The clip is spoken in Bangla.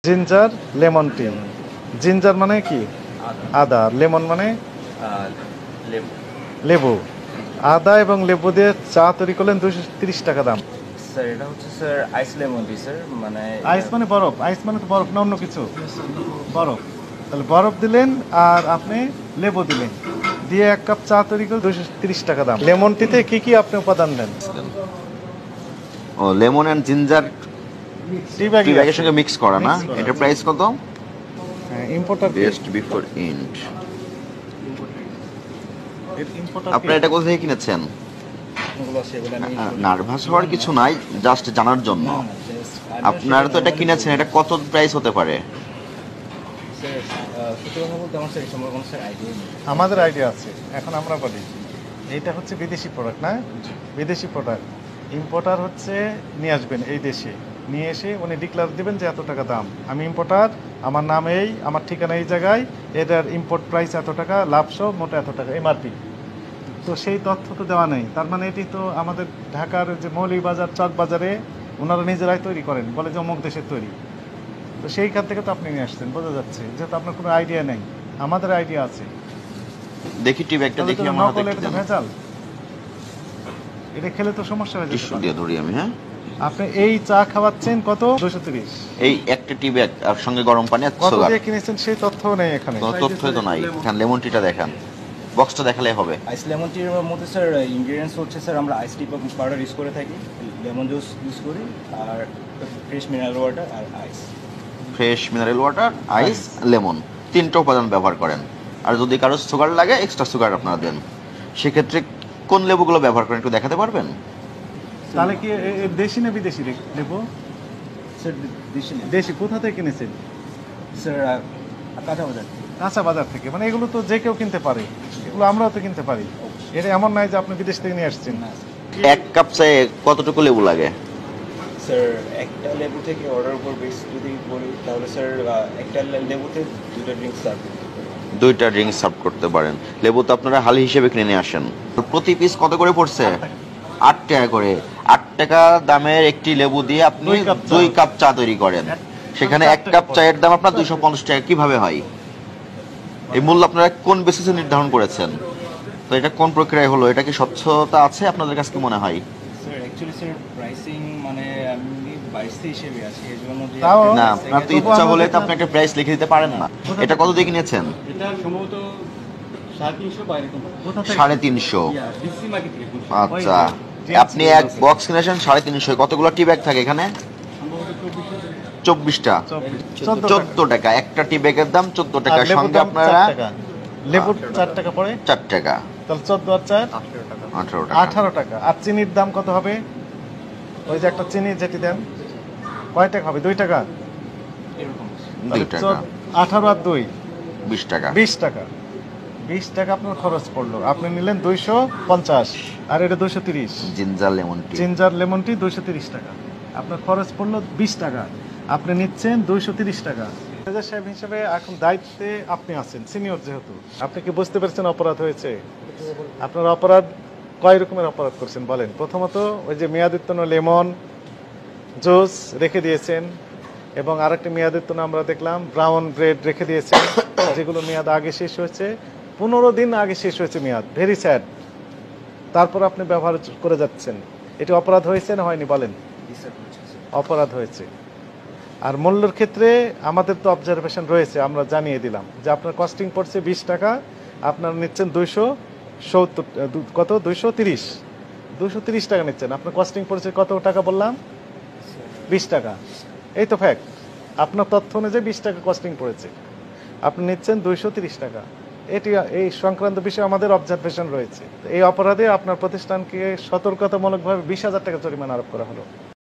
Ginger lemon tea. জিঞ্জার মানে কি? আদা। লেমন মানে লেবু। লেবু। আদা এবং লেবু দিয়ে চা তৈরি করলেন 230 টাকা দাম। স্যার এটা হচ্ছে স্যার আইস লেমন টি স্যার, মানে আইস মানে বরফ? আইস মানে তো বরফ না অন্য কিছু? বরফ। তাহলে বরফ দিলেন আর আপনি লেবু দিলেন, দিয়ে 1 কাপ চা তৈরি করে 230 টাকা দাম। লেমন টিতে কি কি আপনি উপাদান দেন? ও লেমন এন্ড জিঞ্জার টি টি ব্যাগের সঙ্গে মিক্স করা না? এটার প্রাইস কত? হ্যাঁ, importer best before int. Importer আপনারা এটা কোথা থেকে কিনেছেন? ওগুলো সেগুলো আমি নার্ভাস হওয়ার কিছু নাই, জাস্ট জানার জন্য। আপনারা তো এটা কিনেছেন, এটা কত প্রাইস হতে পারে? স্যার সত্যি কথা বলতে আমার স্যার এই সম্পর্কে কোনো স্যার আইডিয়া নেই। আমাদের আইডিয়া আছে, এখন আমরা বলি এইটা হচ্ছে বিদেশি প্রোডাক্ট না? বিদেশি প্রোডাক্ট। ইম্পোর্টার হচ্ছে নিয়ে আসবেন এই দেশে, নিয়ে এসে উনি ডিক্লার দিবেন যে এত টাকা দাম, আমি ইম্পোর্টার, আমার নাম এই, আমার ঠিকানা এই জায়গায়, এটার ইম্পোর্ট প্রাইস এত টাকা, লাভসহ মোটা এত টাকা এমআরপি। তো সেই তথ্য তো দেওয়া নেই, তার মানে এটি তো আমাদের ঢাকার যে মৌলভীবাজার চক বাজারে ওনারা নিজেরাই তৈরি করেন, বলে যে অমুক দেশের তৈরি। তো সেইখান থেকে তো আপনি নিয়ে আসছেন, বোঝা যাচ্ছে যেহেতু আপনার কোনো আইডিয়া নেই, আমাদের আইডিয়া আছে। দেখি টি ব্যাগটা দেখি আমার হাতে। নকল, এটা তো ভেজাল, এটা খেলে তো সমস্যা হয়ে টিস্যু যাবে। দিয়ে ধরি আমি। হ্যাঁ, আপনি এই চা খাওয়াচ্ছেন কত? 230। এই একটা টি ব্যাগ আর সঙ্গে গরম পানি আর কত সুগার। দিয়ে কিনেছেন সেই তথ্য নেই এখানে। কোনো তথ্যই তো নাই। এখানে লেমন টিটা দেখান, বক্সটা দেখালে হবে। আইস লেমন টির মধ্যে স্যার ইনগ্রিডিয়েন্টস হচ্ছে স্যার আমরা আইস টি পাউডার ইউজ করে থাকি, লেমন জুস ইউজ করি, আর ফ্রেশ মিনারেল ওয়াটার আর আইস। ফ্রেশ মিনারেল ওয়াটার, আইস, লেমন, তিনটা উপাদান ব্যবহার করেন। আর যদি কারো সুগার লাগে এক্সট্রা সুগার আপনারা দেন। সেক্ষেত্রে কোন লেবুগুলো ব্যবহার করেন একটু দেখাতে পারবেন? তাহলে কি দেশি না বিদেশি নেবো? স্যার দেশি না। দেশি। কোথা থেকে কিনেছেন? স্যার কাঁচা বাজার। কাঁচা বাজার থেকে। মানে এগুলো তো যে কেউ কিনতে পারে, এগুলো আমরাও তো কিনতে পারি। এটা এমন নয় যে আপনি বিদেশ থেকে নিয়ে আসছেন। না এক কাপ চায়ে কতটুকু লেবু লাগে? স্যার একটা লেবু থেকে অর্ডার উপর বেস যদি বলি তাহলে স্যার একটা লেবুতে 2টা ড্রিঙ্ক সার্ভ। 2টা ড্রিঙ্ক সার্ভ করতে পারেন। লেবু তো আপনারা হালি হিসেবে কিনে নিয়ে আসেন। প্রতি পিস কত করে পড়ছে? 8 টাকা করে। 8 টাকা দামের একটি লেবু দিয়ে আপনি 2 কাপ চা তৈরি করেন। সেখানে 1 কাপ চায়ের দাম আপনার 250 টাকা কিভাবে হয়? এই মূল্য আপনারা কোন বেসিসে নির্ধারণ করেছেন? তো এটা কোন প্রক্রিয়ায় হলো? এটা কি স্বচ্ছতা আছে আপনাদের কাছে কি মনে হয়? স্যার অ্যাকচুয়ালি স্যার প্রাইসিং মানে আমি বাইসে হিসেবে আছি এর জন্য যে তাও না, আপনার তো ইচ্ছা হলে তো আপনি একটা প্রাইস লিখে দিতে পারেন না। এটা কত দিয়ে কিনেছেন? এটা সম্ভবত 350 বা এরকম। কোথা থেকে? 350। ডিসি মার্কেট থেকে কিনছি। আচ্ছা, আপনি এক বক্স কিনেছেন 350। কতগুলো টি ব্যাগ থাকে এখানে? সম্ভবত 24 24টা। 14 টাকা। একটা টি ব্যাগের দাম 14 আর টাকা। লেবুর সঙ্গে দাম আপনারা 4 টাকা। লেবুর 4 টাকা পড়ে, 4 টাকা। তাহলে 14 আর 4 18 টাকা। 18 টাকা। আর চিনির দাম কত হবে? ওই যে একটা চিনি যেটি দেন, কয় টাকা হবে? 2 টাকা। এরকম। 2 টাকা। 18 আর 2 20 টাকা। 20 টাকা। 20 টাকা আপনার খরচ পড়লো। আপনি নিলেন 250 আর এটা 230। Ginger lemon tea. Ginger lemon tea 230 টাকা। আপনার খরচ পড়লো 20 টাকা, আপনি নিচ্ছেন 230 টাকা। ম্যানেজার সাহেব হিসেবে এখন দায়িত্বে আপনি আছেন, সিনিয়র যেহেতু। আপনি কি বুঝতে পেরেছেন অপরাধ হয়েছে? আপনার অপরাধ কয় রকমের অপরাধ করছেন বলেন? প্রথমত ওই যে মেয়াদোত্তীর্ণ লেমন জুস রেখে দিয়েছেন, এবং আরেকটি মেয়াদোত্তীর্ণ আমরা দেখলাম ব্রাউন ব্রেড রেখে দিয়েছেন, যেগুলো মেয়াদ আগে শেষ হয়েছে, 15 দিন আগে শেষ হয়েছে মেয়াদ। Very sad. তারপর আপনি ব্যবহার করে যাচ্ছেন। এটি অপরাধ হয়েছে না হয়নি বলেন? অপরাধ হয়েছে। আর মূল্যের ক্ষেত্রে আমাদের তো অবজারভেশন রয়েছে, আমরা জানিয়ে দিলাম যে আপনার কস্টিং পড়ছে 20 টাকা, আপনারা নিচ্ছেন 270, কত? 230। 230 টাকা নিচ্ছেন, আপনার কস্টিং পড়ছে কত টাকা বললাম? 20 টাকা। এই তো ফ্যাক্ট। আপনার তথ্য অনুযায়ী 20 টাকা কস্টিং পড়েছে, আপনি নিচ্ছেন 230 টাকা। এটি এই সংক্রান্ত বিষয়ে আমাদের অবজারভেশন রয়েছে। এই অপরাধে আপনার প্রতিষ্ঠানকে সতর্কতামূলকভাবে 20,000 টাকা জরিমানা আরোপ করা হলো।